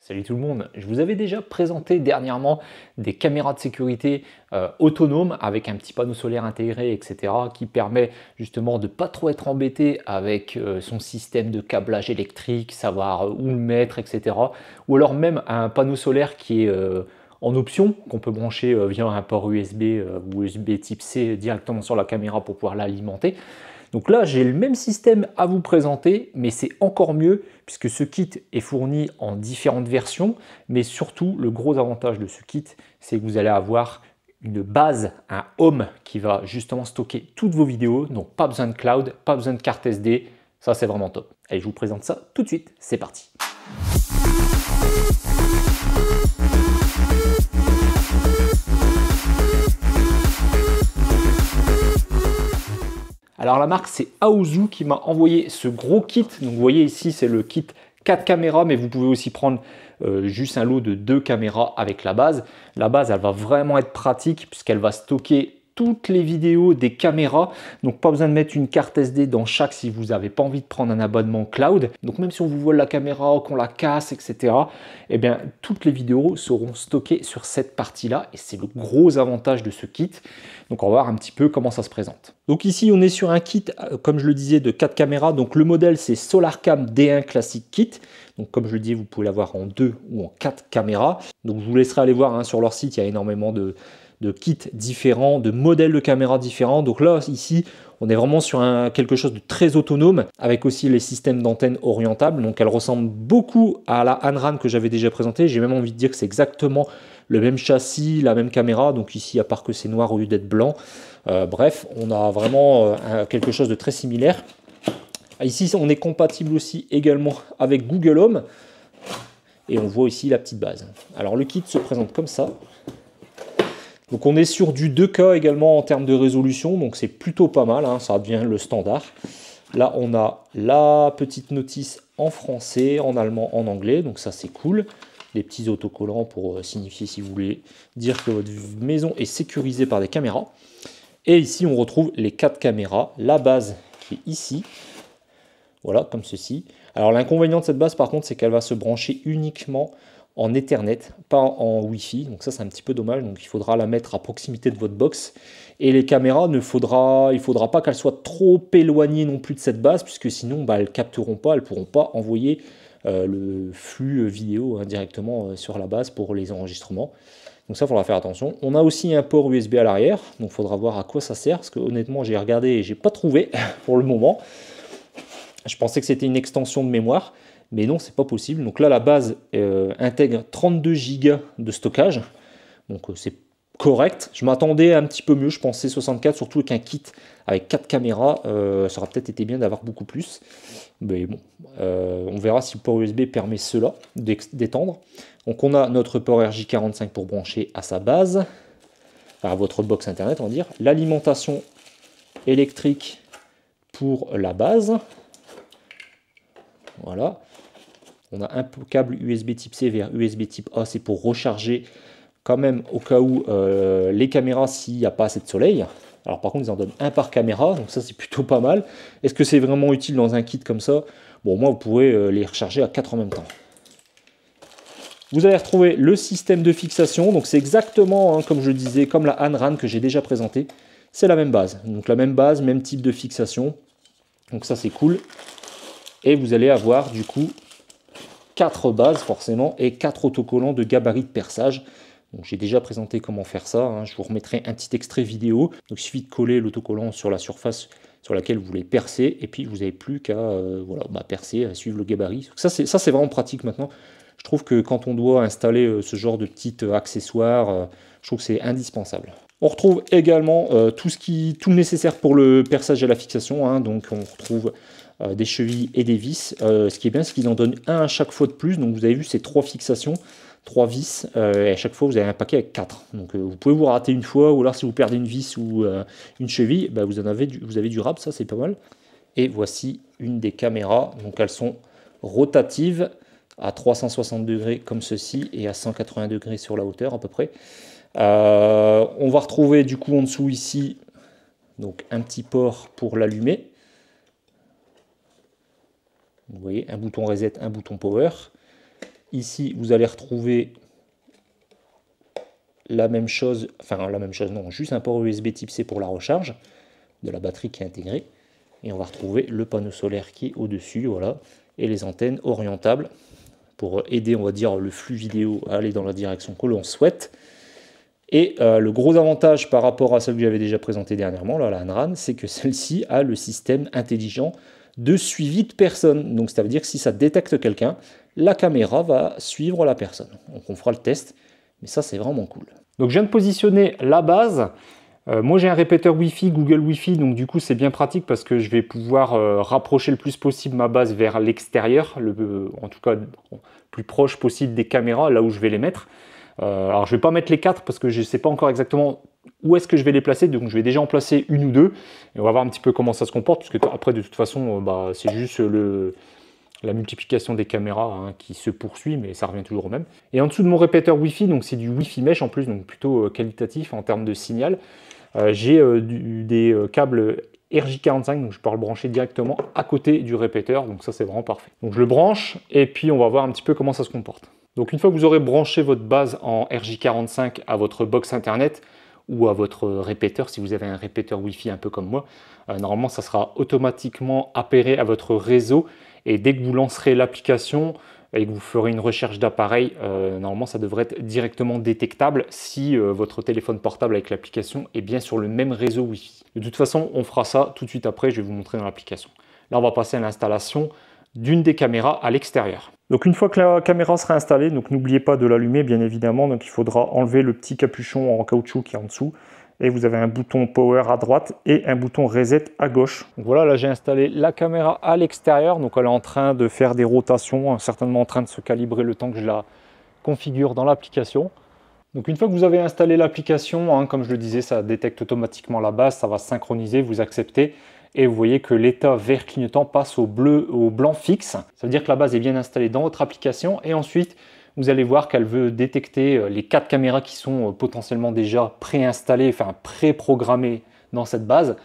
Salut tout le monde, je vous avais déjà présenté dernièrement des caméras de sécurité autonomes avec un petit panneau solaire intégré, etc. qui permet justement de ne pas trop être embêté avec son système de câblage électrique, savoir où le mettre, etc. Ou alors même un panneau solaire qui est en option, qu'on peut brancher via un port USB ou USB type C directement sur la caméra pour pouvoir l'alimenter. Donc là, j'ai le même système à vous présenter, mais c'est encore mieux puisque ce kit est fourni en différentes versions. Mais surtout, le gros avantage de ce kit, c'est que vous allez avoir une base, un home qui va justement stocker toutes vos vidéos. Donc pas besoin de cloud, pas besoin de carte SD. Ça, c'est vraiment top. Allez, je vous présente ça tout de suite. C'est parti. Alors la marque c'est Aozu qui m'a envoyé ce gros kit. Donc vous voyez ici c'est le kit 4 caméras, mais vous pouvez aussi prendre juste un lot de 2 caméras avec la base. La base elle va vraiment être pratique puisqu'elle va stocker toutes les vidéos des caméras. Donc pas besoin de mettre une carte SD dans chaque si vous n'avez pas envie de prendre un abonnement cloud. Donc même si on vous vole la caméra, qu'on la casse, etc. Eh bien toutes les vidéos seront stockées sur cette partie-là et c'est le gros avantage de ce kit. Donc on va voir un petit peu comment ça se présente. Donc ici on est sur un kit, comme je le disais, de 4 caméras. Donc le modèle c'est SolarCam D1 Classic Kit. Donc comme je le dis, vous pouvez l'avoir en 2 ou en 4 caméras. Donc je vous laisserai aller voir sur leur site, il y a énormément de kits différents, de modèles de caméras différents. Donc là, ici, on est vraiment sur quelque chose de très autonome, avec aussi les systèmes d'antenne orientables. Donc elle ressemble beaucoup à la Anran que j'avais déjà présentée. J'ai même envie de dire que c'est exactement le même châssis, la même caméra. Donc ici, à part que c'est noir au lieu d'être blanc. Bref, on a vraiment quelque chose de très similaire. Ici, on est compatible aussi également avec Google Home. Et on voit ici la petite base. Alors le kit se présente comme ça. Donc on est sur du 2K également en termes de résolution, donc c'est plutôt pas mal, hein, ça devient le standard. Là on a la petite notice en français, en allemand, en anglais, donc ça c'est cool. Des petits autocollants pour signifier si vous voulez dire que votre maison est sécurisée par des caméras. Et ici on retrouve les 4 caméras, la base qui est ici, voilà comme ceci. Alors l'inconvénient de cette base par contre c'est qu'elle va se brancher uniquement en Ethernet, pas en Wi-Fi, donc ça c'est un petit peu dommage, donc il faudra la mettre à proximité de votre box. Et les caméras, il faudra pas qu'elles soient trop éloignées non plus de cette base, puisque sinon elles ne capteront pas, elles ne pourront pas envoyer le flux vidéo directement sur la base pour les enregistrements. Donc ça, il faudra faire attention. On a aussi un port USB à l'arrière, donc il faudra voir à quoi ça sert, parce que honnêtement j'ai regardé et j'ai pas trouvé pour le moment. Je pensais que c'était une extension de mémoire. Mais non, c'est pas possible. Donc là, la base intègre 32 Go de stockage. Donc c'est correct. Je m'attendais un petit peu mieux. Je pensais 64, surtout avec un kit avec 4 caméras. Ça aurait peut-être été bien d'avoir beaucoup plus. Mais bon, on verra si le port USB permet cela, d'étendre. Donc on a notre port RJ45 pour brancher à sa base, à votre box internet, on va dire. L'alimentation électrique pour la base. Voilà. On a un câble USB type C vers USB type A, c'est pour recharger quand même au cas où les caméras s'il n'y a pas assez de soleil. Alors par contre ils en donnent un par caméra, donc ça c'est plutôt pas mal. Est-ce que c'est vraiment utile dans un kit comme ça? Bon, moi vous pourrez les recharger à 4 en même temps. Vous allez retrouver le système de fixation, donc c'est exactement comme je disais, comme la Anran que j'ai déjà présenté. C'est la même base, donc la même base, même type de fixation. Donc ça c'est cool. Et vous allez avoir du coup 4 bases forcément et 4 autocollants de gabarit de perçage. Donc j'ai déjà présenté comment faire ça, hein. Je vous remettrai un petit extrait vidéo. Donc il suffit de coller l'autocollant sur la surface sur laquelle vous voulez percer et puis vous n'avez plus qu'à percer, à suivre le gabarit. Donc ça c'est vraiment pratique maintenant. Je trouve que quand on doit installer ce genre de petits accessoires, je trouve que c'est indispensable. On retrouve également tout le nécessaire pour le perçage et la fixation, hein. Donc on retrouve des chevilles et des vis. Ce qui est bien, c'est qu'ils en donnent un à chaque fois de plus. Donc vous avez vu, c'est 3 fixations, 3 vis, et à chaque fois vous avez un paquet avec 4. Donc vous pouvez vous rater une fois, ou alors si vous perdez une vis ou une cheville, vous avez du rab, ça c'est pas mal. Et voici une des caméras. Donc elles sont rotatives à 360 degrés comme ceci et à 180 degrés sur la hauteur à peu près. On va retrouver du coup en dessous ici donc un petit port pour l'allumer. Vous voyez, un bouton reset, un bouton power. Ici, vous allez retrouver la même chose, enfin la même chose, non, juste un port USB type C pour la recharge de la batterie qui est intégrée. Et on va retrouver le panneau solaire qui est au-dessus, voilà, et les antennes orientables pour aider, on va dire, le flux vidéo à aller dans la direction que l'on souhaite. Et le gros avantage par rapport à celle que j'avais déjà présentée dernièrement, là, la NRAN, c'est que celle-ci a le système intelligent de suivi de personne. Donc ça veut dire que si ça détecte quelqu'un, la caméra va suivre la personne. Donc on fera le test, mais ça c'est vraiment cool. Donc je viens de positionner la base. Moi j'ai un répéteur Wi-Fi, Google Wi-Fi, donc du coup c'est bien pratique parce que je vais pouvoir rapprocher le plus possible ma base vers l'extérieur, en tout cas le plus proche possible des caméras, là où je vais les mettre. Alors je ne vais pas mettre les 4 parce que je ne sais pas encore exactement où est-ce que je vais les placer, donc je vais déjà en placer une ou deux, et on va voir un petit peu comment ça se comporte, puisque après de toute façon c'est juste la multiplication des caméras qui se poursuit, mais ça revient toujours au même. Et en dessous de mon répéteur Wi-Fi, donc c'est du Wi-Fi mesh en plus, donc plutôt qualitatif en termes de signal, j'ai des câbles RJ45, donc je peux le brancher directement à côté du répéteur, donc ça c'est vraiment parfait. Donc je le branche, et puis on va voir un petit peu comment ça se comporte. Donc une fois que vous aurez branché votre base en RJ45 à votre box internet, ou à votre répéteur, si vous avez un répéteur Wi-Fi un peu comme moi, normalement ça sera automatiquement appairé à votre réseau, et dès que vous lancerez l'application et que vous ferez une recherche d'appareil, normalement ça devrait être directement détectable si votre téléphone portable avec l'application est bien sur le même réseau Wi-Fi. De toute façon, on fera ça tout de suite après, je vais vous montrer dans l'application. Là, on va passer à l'installation d'une des caméras à l'extérieur. Donc une fois que la caméra sera installée, donc n'oubliez pas de l'allumer bien évidemment, donc il faudra enlever le petit capuchon en caoutchouc qui est en dessous, et vous avez un bouton power à droite et un bouton reset à gauche. Donc voilà, là j'ai installé la caméra à l'extérieur, donc elle est en train de faire des rotations, certainement en train de se calibrer le temps que je la configure dans l'application. Donc une fois que vous avez installé l'application, comme je le disais, ça détecte automatiquement la base, ça va synchroniser, vous acceptez, et vous voyez que l'état vert clignotant passe au blanc fixe. Ça veut dire que la base est bien installée dans votre application, et ensuite vous allez voir qu'elle veut détecter les 4 caméras qui sont potentiellement déjà préinstallées, enfin préprogrammées dans cette base.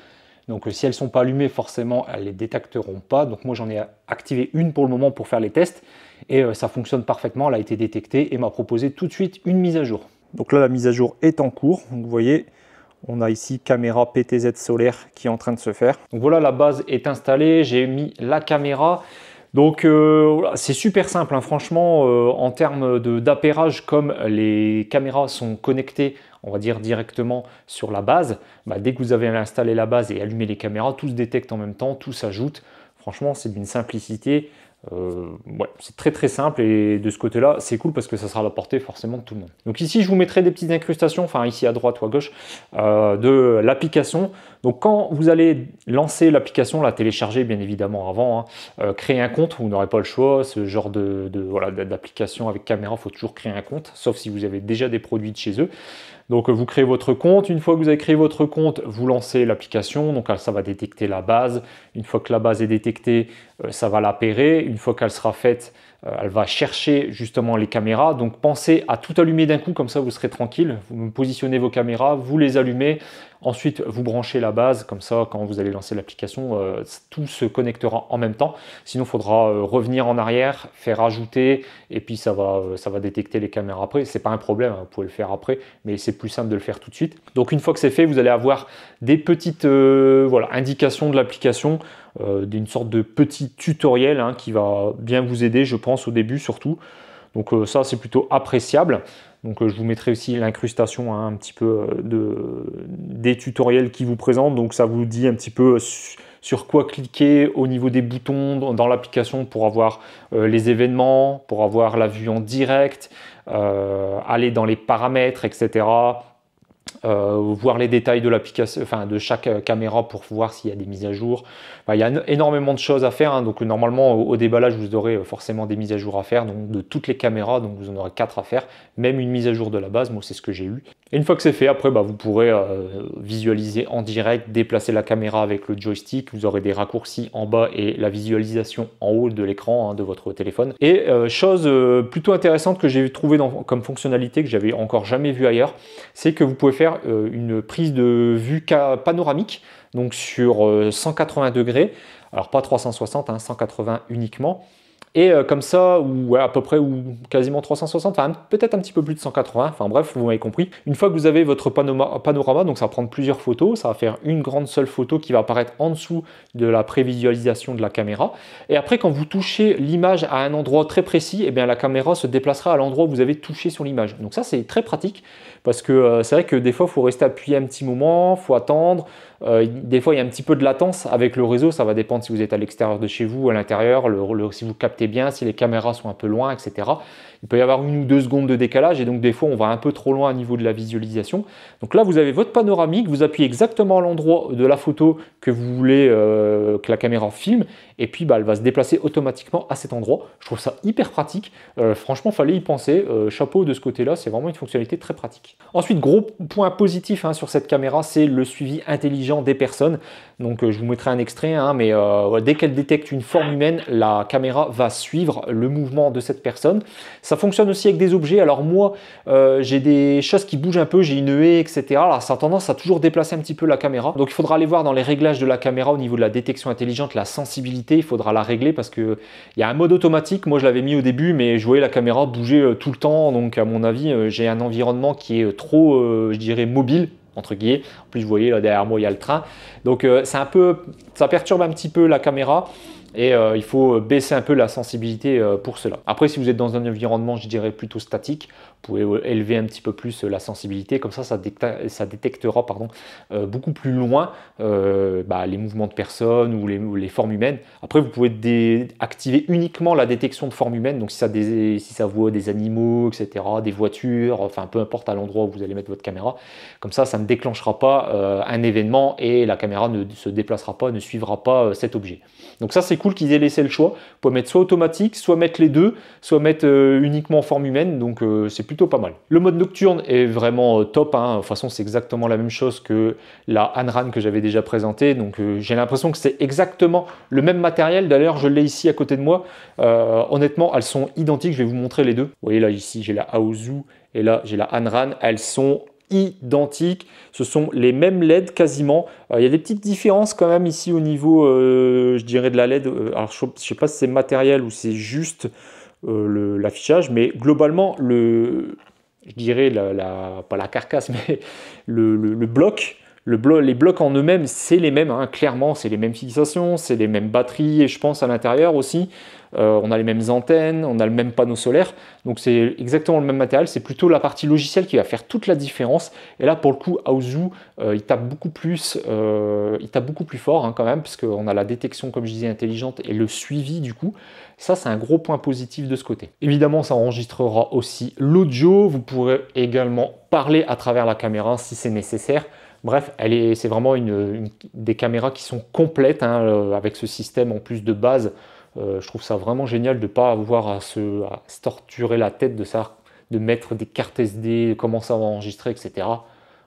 Donc si elles ne sont pas allumées, forcément elles ne les détecteront pas. Donc moi j'en ai activé une pour le moment pour faire les tests, et ça fonctionne parfaitement, elle a été détectée et m'a proposé tout de suite une mise à jour. Donc là la mise à jour est en cours, donc vous voyez on a ici caméra PTZ solaire qui est en train de se faire. Donc voilà, la base est installée, j'ai mis la caméra. Donc c'est super simple, franchement, en termes d'appairage, comme les caméras sont connectées, on va dire directement sur la base, dès que vous avez installé la base et allumé les caméras, tout se détecte en même temps, tout s'ajoute. Franchement, c'est d'une simplicité. Ouais, c'est très très simple, et de ce côté là c'est cool parce que ça sera à la portée forcément de tout le monde. Donc ici je vous mettrai des petites incrustations, enfin ici à droite ou à gauche, de l'application. Donc quand vous allez lancer l'application, la télécharger bien évidemment avant, créer un compte, vous n'aurez pas le choix. Ce genre d'application avec caméra, il faut toujours créer un compte, sauf si vous avez déjà des produits de chez eux. Donc vous créez votre compte, une fois que vous avez créé votre compte, vous lancez l'application, donc ça va détecter la base. Une fois que la base est détectée, ça va l'appairer. Une fois qu'elle sera faite, elle va chercher justement les caméras. Donc pensez à tout allumer d'un coup, comme ça vous serez tranquille. Vous positionnez vos caméras, vous les allumez. Ensuite, vous branchez la base, comme ça, quand vous allez lancer l'application, tout se connectera en même temps. Sinon, il faudra revenir en arrière, faire ajouter, et puis ça va détecter les caméras après. Ce n'est pas un problème, vous pouvez le faire après, mais c'est plus simple de le faire tout de suite. Donc, une fois que c'est fait, vous allez avoir des petites indications de l'application, d'une sorte de petit tutoriel qui va bien vous aider, je pense, au début surtout. Donc ça, c'est plutôt appréciable. Donc je vous mettrai aussi l'incrustation un petit peu des tutoriels qui vous présentent. Donc ça vous dit un petit peu sur quoi cliquer au niveau des boutons dans l'application pour avoir les événements, pour avoir la vue en direct, aller dans les paramètres, etc. Voir les détails de l'application, enfin de chaque caméra pour voir s'il y a des mises à jour. Il y a énormément de choses à faire, donc normalement au déballage vous aurez forcément des mises à jour à faire, donc de toutes les caméras, donc vous en aurez 4 à faire, même une mise à jour de la base, moi c'est ce que j'ai eu. Et une fois que c'est fait, après vous pourrez visualiser en direct, déplacer la caméra avec le joystick, vous aurez des raccourcis en bas et la visualisation en haut de l'écran de votre téléphone. Et chose plutôt intéressante que j'ai trouvé comme fonctionnalité que j'avais encore jamais vu ailleurs, c'est que vous pouvez faire une prise de vue panoramique, donc sur 180 degrés, alors pas 360, 180 uniquement. Et comme ça, ou ouais, à peu près, ou quasiment 360, enfin peut-être un petit peu plus de 180, enfin bref, vous m'avez compris. Une fois que vous avez votre panorama, donc ça va prendre plusieurs photos, ça va faire une grande seule photo qui va apparaître en dessous de la prévisualisation de la caméra. Et après, quand vous touchez l'image à un endroit très précis, eh bien, la caméra se déplacera à l'endroit où vous avez touché sur l'image. Donc ça, c'est très pratique, parce que c'est vrai que des fois, il faut rester appuyé un petit moment, il faut attendre. Des fois, il y a un petit peu de latence avec le réseau, ça va dépendre si vous êtes à l'extérieur de chez vous ou à l'intérieur, si vous captez bien, si les caméras sont un peu loin, etc. Il peut y avoir 1 ou 2 secondes de décalage et donc des fois, on va un peu trop loin au niveau de la visualisation. Donc là, vous avez votre panoramique, vous appuyez exactement à l'endroit de la photo que vous voulez que la caméra filme et puis elle va se déplacer automatiquement à cet endroit. Je trouve ça hyper pratique. Franchement, il fallait y penser. Chapeau de ce côté-là, c'est vraiment une fonctionnalité très pratique. Ensuite, gros point positif sur cette caméra, c'est le suivi intelligent des personnes. Donc je vous mettrai un extrait, mais dès qu'elle détecte une forme humaine, la caméra va suivre le mouvement de cette personne. Ça fonctionne aussi avec des objets. Alors moi, j'ai des choses qui bougent un peu, j'ai une haie, etc. Alors ça a tendance à toujours déplacer un petit peu la caméra. Donc il faudra aller voir dans les réglages de la caméra au niveau de la détection intelligente, la sensibilité, il faudra la régler parce qu'il y a un mode automatique. Moi je l'avais mis au début, mais je voyais la caméra bouger tout le temps. Donc à mon avis, j'ai un environnement qui est trop, je dirais, mobile, entre guillemets. En plus, vous voyez là derrière moi, il y a le train. Donc c'est un peu, ça perturbe un petit peu la caméra. Et il faut baisser un peu la sensibilité pour cela. Après, si vous êtes dans un environnement, je dirais, plutôt statique, vous pouvez élever un petit peu plus la sensibilité. Comme ça détectera beaucoup plus loin les mouvements de personnes ou les formes humaines. Après, vous pouvez activer uniquement la détection de formes humaines. Donc, si ça voit des animaux, etc., des voitures, enfin, peu importe à l'endroit où vous allez mettre votre caméra. Comme ça ne déclenchera pas un événement et la caméra ne se déplacera pas, ne suivra pas cet objet. Donc ça, c'est cool qu'ils aient laissé le choix. Vous pouvez mettre soit automatique, soit mettre les deux, soit mettre uniquement en forme humaine. Donc c'est plutôt pas mal. Le mode nocturne est vraiment top. De toute façon, c'est exactement la même chose que la Anran que j'avais déjà présentée. Donc j'ai l'impression que c'est exactement le même matériel. D'ailleurs, je l'ai ici à côté de moi. Honnêtement, elles sont identiques. Je vais vous montrer les deux. Vous voyez là, ici, j'ai la Aozu et là, j'ai la Anran. Elles sont identiques, ce sont les mêmes LED quasiment. Il y a des petites différences quand même ici au niveau, je dirais, de la LED. Alors je ne sais pas si c'est matériel ou c'est juste l'affichage, mais globalement, je dirais, pas la carcasse, mais le bloc. Les blocs en eux-mêmes, c'est les mêmes, clairement, c'est les mêmes fixations, c'est les mêmes batteries, et je pense à l'intérieur aussi. On a les mêmes antennes, on a le même panneau solaire, donc c'est exactement le même matériel, c'est plutôt la partie logicielle qui va faire toute la différence. Et là, pour le coup, Aozu, il tape beaucoup plus fort quand même, parce qu'on a la détection, comme je disais, intelligente et le suivi du coup. Ça, c'est un gros point positif de ce côté. Évidemment, ça enregistrera aussi l'audio, vous pourrez également parler à travers la caméra si c'est nécessaire. Bref, c'est vraiment des caméras qui sont complètes avec ce système en plus de base. Je trouve ça vraiment génial de ne pas avoir à se torturer la tête, de mettre des cartes SD, comment ça va enregistrer, etc.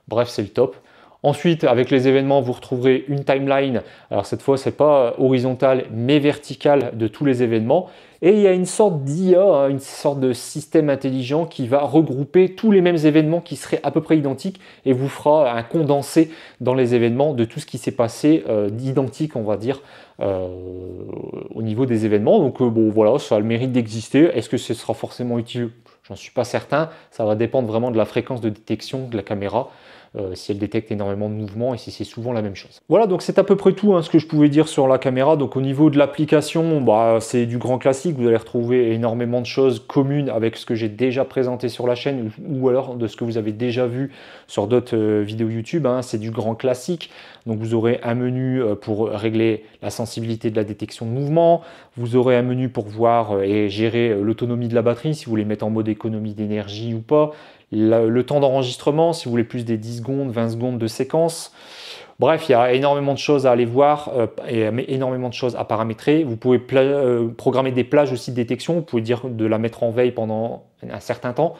Bref, c'est le top. Ensuite, avec les événements, vous retrouverez une timeline. Alors cette fois, ce n'est pas horizontale, mais verticale de tous les événements. Et il y a une sorte d'IA, une sorte de système intelligent qui va regrouper tous les mêmes événements qui seraient à peu près identiques et vous fera un condensé dans les événements de tout ce qui s'est passé d'identique, on va dire, au niveau des événements. Donc bon, voilà, ça a le mérite d'exister. Est-ce que ce sera forcément utile? J'en suis pas certain. Ça va dépendre vraiment de la fréquence de détection de la caméra. Si elle détecte énormément de mouvements et si c'est souvent la même chose. Voilà, donc c'est à peu près tout ce que je pouvais dire sur la caméra. Donc au niveau de l'application, c'est du grand classique. Vous allez retrouver énormément de choses communes avec ce que j'ai déjà présenté sur la chaîne ou alors de ce que vous avez déjà vu sur d'autres vidéos YouTube. C'est du grand classique. Donc vous aurez un menu pour régler la sensibilité de la détection de mouvement. Vous aurez un menu pour voir et gérer l'autonomie de la batterie, si vous voulez mettre en mode économie d'énergie ou pas. Le temps d'enregistrement, si vous voulez plus des 10 secondes, 20 secondes de séquence. Bref, il y a énormément de choses à aller voir et énormément de choses à paramétrer. Vous pouvez programmer des plages aussi de détection. Vous pouvez dire de la mettre en veille pendant un certain temps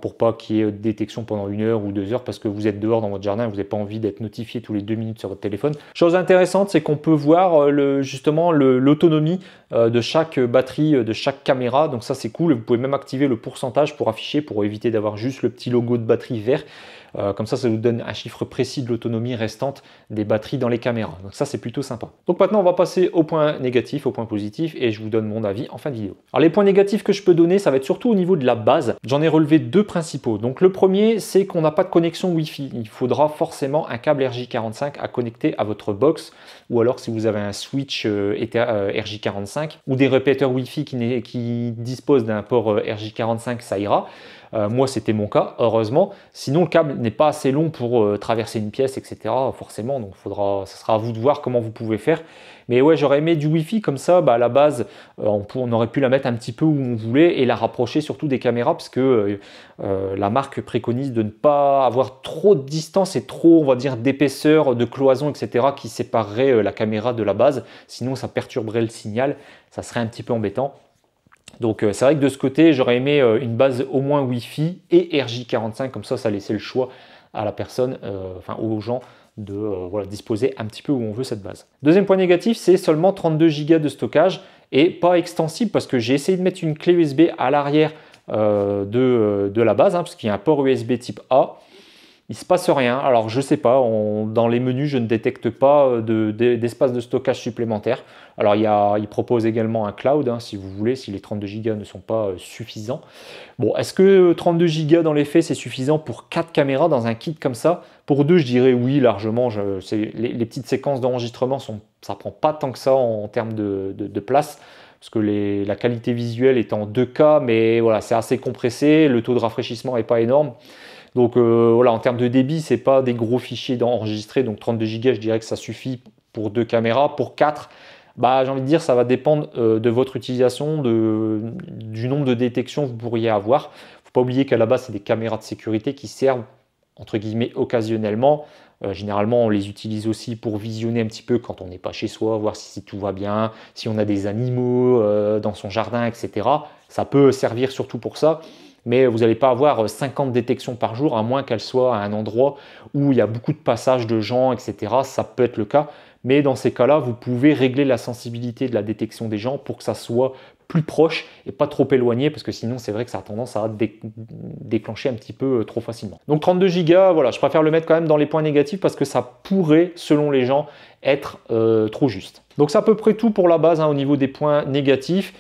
pour pas qu'il y ait de détection pendant 1 heure ou 2 heures parce que vous êtes dehors dans votre jardin et vous n'avez pas envie d'être notifié tous les 2 minutes sur votre téléphone. Chose intéressante, c'est qu'on peut voir justement l'autonomie de chaque batterie, de chaque caméra. Donc ça c'est cool. Vous pouvez même activer le pourcentage pour afficher, pour éviter d'avoir juste le petit logo de batterie vert. Comme ça vous donne un chiffre précis de l'autonomie restante des batteries dans les caméras. Donc ça c'est plutôt sympa. Donc maintenant on va passer au point négatif, au point positif et je vous donne mon avis en fin de vidéo. Alors les points négatifs que je peux donner, ça va être surtout au niveau de la base. J'en ai relevé 2 principaux. Donc le premier, c'est qu'on n'a pas de connexion Wi-Fi. Il faudra forcément un câble RJ45 à connecter à votre box, ou alors si vous avez un switch RJ45 ou des répéteurs Wi-Fi qui disposent d'un port RJ45, ça ira. Moi, c'était mon cas, heureusement. Sinon, le câble n'est pas assez long pour traverser une pièce, etc. Forcément, donc ça sera à vous de voir comment vous pouvez faire. Mais ouais, j'aurais aimé du Wi-Fi comme ça. À la base, on aurait pu la mettre un petit peu où on voulait et la rapprocher surtout des caméras parce que la marque préconise de ne pas avoir trop de distance et trop, on va dire, d'épaisseur, de cloison, etc. qui séparerait la caméra de la base. Sinon, ça perturberait le signal. Ça serait un petit peu embêtant. Donc c'est vrai que de ce côté, j'aurais aimé une base au moins Wi-Fi et RJ45, comme ça laissait le choix à la personne, enfin aux gens, de disposer un petit peu où on veut cette base. Deuxième point négatif, c'est seulement 32 Go de stockage et pas extensible parce que j'ai essayé de mettre une clé USB à l'arrière de la base, parce qu'il y a un port USB type A. Il ne se passe rien. Alors, je ne sais pas, dans les menus, je ne détecte pas d'espace de stockage supplémentaire. Alors, il propose également un cloud, si vous voulez, si les 32 Go ne sont pas suffisants. Bon, est-ce que 32 Go dans les faits, c'est suffisant pour 4 caméras dans un kit comme ça? Pour 2, je dirais oui, largement. Les petites séquences d'enregistrement, ça ne prend pas tant que ça en termes de place. Parce que la qualité visuelle est en 2K, mais voilà, c'est assez compressé. Le taux de rafraîchissement n'est pas énorme. Donc en termes de débit, c'est pas des gros fichiers d'enregistrer, donc 32 Go, je dirais que ça suffit pour 2 caméras. Pour 4, j'ai envie de dire, ça va dépendre de votre utilisation, du nombre de détections que vous pourriez avoir. Faut pas oublier qu'à la base, c'est des caméras de sécurité qui servent, entre guillemets, occasionnellement. Généralement, on les utilise aussi pour visionner un petit peu quand on n'est pas chez soi, voir si tout va bien, si on a des animaux dans son jardin, etc. Ça peut servir surtout pour ça. Mais vous n'allez pas avoir 50 détections par jour, à moins qu'elles soient à un endroit où il y a beaucoup de passages de gens, etc. Ça peut être le cas. Mais dans ces cas-là, vous pouvez régler la sensibilité de la détection des gens pour que ça soit plus proche et pas trop éloigné, parce que sinon, c'est vrai que ça a tendance à déclencher un petit peu trop facilement. Donc 32 Go, voilà, je préfère le mettre quand même dans les points négatifs parce que ça pourrait, selon les gens, être trop juste. Donc c'est à peu près tout pour la base au niveau des points négatifs.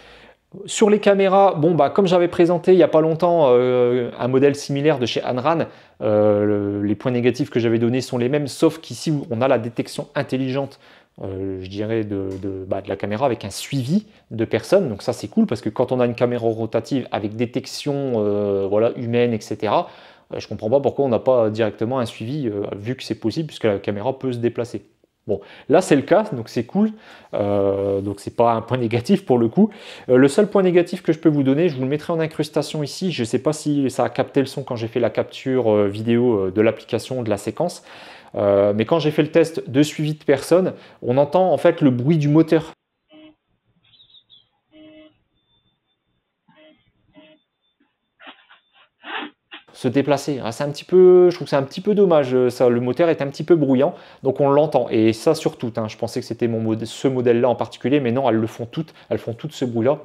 Sur les caméras, comme j'avais présenté il n'y a pas longtemps un modèle similaire de chez Anran, les points négatifs que j'avais donnés sont les mêmes, sauf qu'ici on a la détection intelligente, je dirais, de la caméra avec un suivi de personnes. Donc ça c'est cool parce que quand on a une caméra rotative avec détection humaine, etc., je ne comprends pas pourquoi on n'a pas directement un suivi, vu que c'est possible puisque la caméra peut se déplacer. Bon, là c'est le cas, donc c'est cool, donc c'est pas un point négatif pour le coup. Le seul point négatif que je peux vous donner, je vous le mettrai en incrustation ici, je ne sais pas si ça a capté le son quand j'ai fait la capture vidéo de l'application, de la séquence, mais quand j'ai fait le test de suivi de personnes, on entend en fait le bruit du moteur. Se déplacer. C'est un petit peu, je trouve que c'est un petit peu dommage, ça, le moteur est un petit peu bruyant, donc on l'entend, et ça sur toutes, je pensais que c'était ce modèle-là en particulier, mais non, elles font toutes ce bruit-là,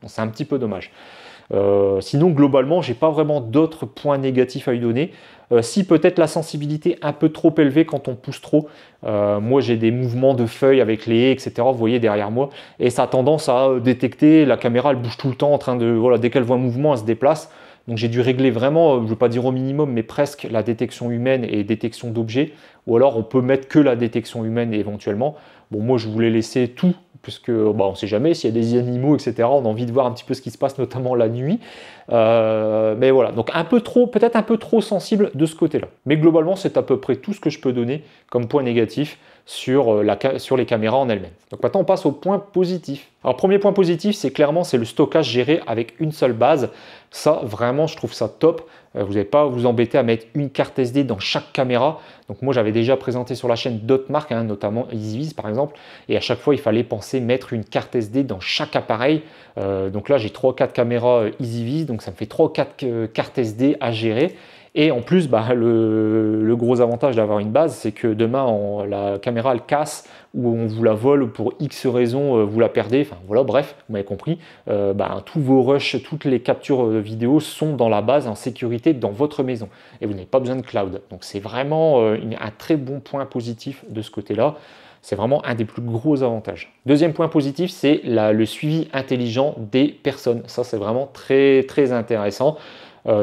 c'est un petit peu dommage. Sinon, globalement, j'ai pas vraiment d'autres points négatifs à lui donner. Si peut-être la sensibilité un peu trop élevée quand on pousse trop. Moi, j'ai des mouvements de feuilles avec les haies, etc. Vous voyez derrière moi, et ça a tendance à détecter. La caméra, elle bouge tout le temps en train de, dès qu'elle voit un mouvement, elle se déplace. Donc j'ai dû régler vraiment, je ne veux pas dire au minimum, mais presque la détection humaine et détection d'objets. Ou alors on peut mettre que la détection humaine éventuellement. Bon, moi je voulais laisser tout, puisque on ne sait jamais s'il y a des animaux, etc. On a envie de voir un petit peu ce qui se passe, notamment la nuit. Mais voilà, donc peut-être un peu trop sensible de ce côté-là. Mais globalement, c'est à peu près tout ce que je peux donner comme point négatif sur les caméras en elles-mêmes. Donc maintenant, on passe au point positif. Alors, premier point positif, c'est le stockage géré avec une seule base. Ça, vraiment, je trouve ça top. Vous n'avez pas à vous embêter à mettre une carte SD dans chaque caméra. Donc moi j'avais déjà présenté sur la chaîne d'autres marques, hein, notamment EasyViz par exemple, et à chaque fois il fallait penser mettre une carte SD dans chaque appareil. Donc là j'ai 3-4 caméras EasyViz, donc ça me fait 3-4 cartes SD à gérer. Et en plus, le gros avantage d'avoir une base, c'est que demain, la caméra, elle casse ou on vous la vole pour X raisons, vous la perdez. Enfin voilà, bref, vous m'avez compris. Tous vos rushs, toutes les captures vidéo sont dans la base en sécurité dans votre maison. Et vous n'avez pas besoin de cloud. Donc c'est vraiment un très bon point positif de ce côté-là. C'est vraiment un des plus gros avantages. Deuxième point positif, c'est le suivi intelligent des personnes. Ça, c'est vraiment très, très intéressant.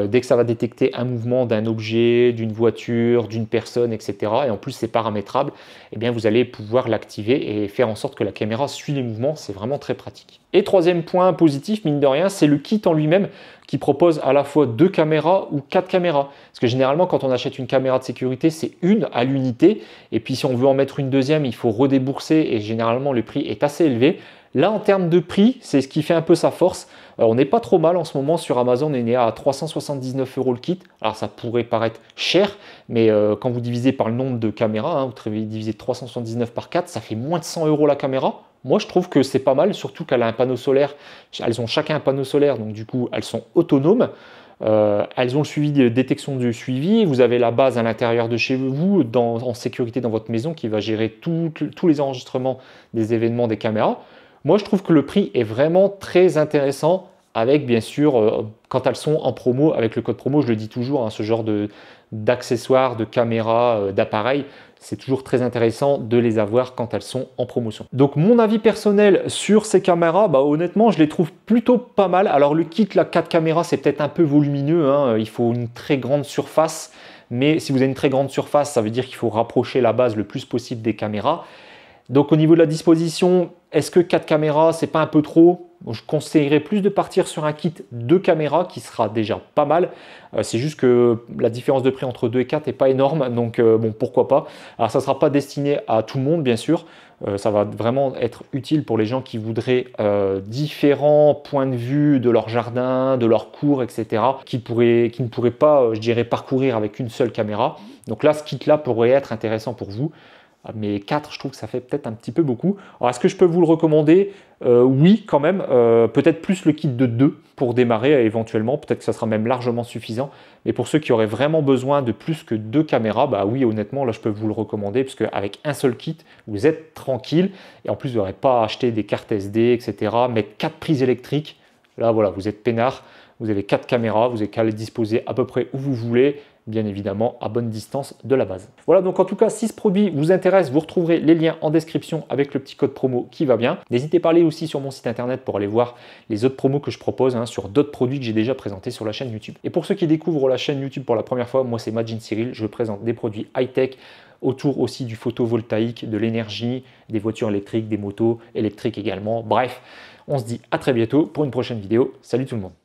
Dès que ça va détecter un mouvement d'un objet, d'une voiture, d'une personne, etc. Et en plus c'est paramétrable, eh bien vous allez pouvoir l'activer et faire en sorte que la caméra suit les mouvements. C'est vraiment très pratique. Et troisième point positif, mine de rien, c'est le kit en lui-même qui propose à la fois 2 caméras ou 4 caméras. Parce que généralement quand on achète une caméra de sécurité, c'est une à l'unité. Et puis si on veut en mettre une deuxième, il faut redébourser et généralement le prix est assez élevé. Là, en termes de prix, c'est ce qui fait un peu sa force. On n'est pas trop mal en ce moment sur Amazon, on est né à 379 € le kit. Alors ça pourrait paraître cher, mais quand vous divisez par le nombre de caméras, hein, vous divisez 379 par 4, ça fait moins de 100 € la caméra. Moi, je trouve que c'est pas mal, surtout qu'elle a un panneau solaire. Elles ont chacun un panneau solaire, donc du coup, elles sont autonomes. Elles ont le suivi de détection du suivi. Vous avez la base à l'intérieur de chez vous, en sécurité dans votre maison, qui va gérer tous les enregistrements des événements des caméras. Moi, je trouve que le prix est vraiment très intéressant avec, bien sûr, quand elles sont en promo, avec le code promo, je le dis toujours, hein, ce genre d'accessoires, de caméras, d'appareils, c'est toujours très intéressant de les avoir quand elles sont en promotion. Donc, mon avis personnel sur ces caméras, honnêtement, je les trouve plutôt pas mal. Alors, le kit, la 4 caméras, c'est peut-être un peu volumineux, hein, il faut une très grande surface. Mais si vous avez une très grande surface, ça veut dire qu'il faut rapprocher la base le plus possible des caméras. Donc au niveau de la disposition, est-ce que 4 caméras, c'est pas un peu trop? Je conseillerais plus de partir sur un kit 2 caméras qui sera déjà pas mal. C'est juste que la différence de prix entre 2 et 4 n'est pas énorme, donc bon, pourquoi pas. Alors ça ne sera pas destiné à tout le monde, bien sûr. Ça va vraiment être utile pour les gens qui voudraient différents points de vue de leur jardin, de leur cour, etc. qui ne pourraient pas, je dirais, parcourir avec une seule caméra. Donc là, ce kit-là pourrait être intéressant pour vous. Mais 4, je trouve que ça fait peut-être un petit peu beaucoup. Alors, est-ce que je peux vous le recommander? Oui, quand même. Peut-être plus le kit de 2 pour démarrer éventuellement. Peut-être que ça sera même largement suffisant. Mais pour ceux qui auraient vraiment besoin de plus que 2 caméras, oui, honnêtement, là, je peux vous le recommander. Parce qu'avec un seul kit, vous êtes tranquille. Et en plus, vous n'aurez pas à acheter des cartes SD, etc. Mettre 4 prises électriques. Là, voilà, vous êtes peinard. Vous avez 4 caméras. Vous n'avez qu'à les disposer à peu près où vous voulez. Bien évidemment à bonne distance de la base. Voilà, donc en tout cas, si ce produit vous intéresse, vous retrouverez les liens en description avec le petit code promo qui va bien. N'hésitez pas à aller aussi sur mon site internet pour aller voir les autres promos que je propose sur d'autres produits que j'ai déjà présentés sur la chaîne YouTube. Et pour ceux qui découvrent la chaîne YouTube pour la première fois, moi c'est Majin Cyril, je présente des produits high-tech autour aussi du photovoltaïque, de l'énergie, des voitures électriques, des motos électriques également. Bref, on se dit à très bientôt pour une prochaine vidéo. Salut tout le monde.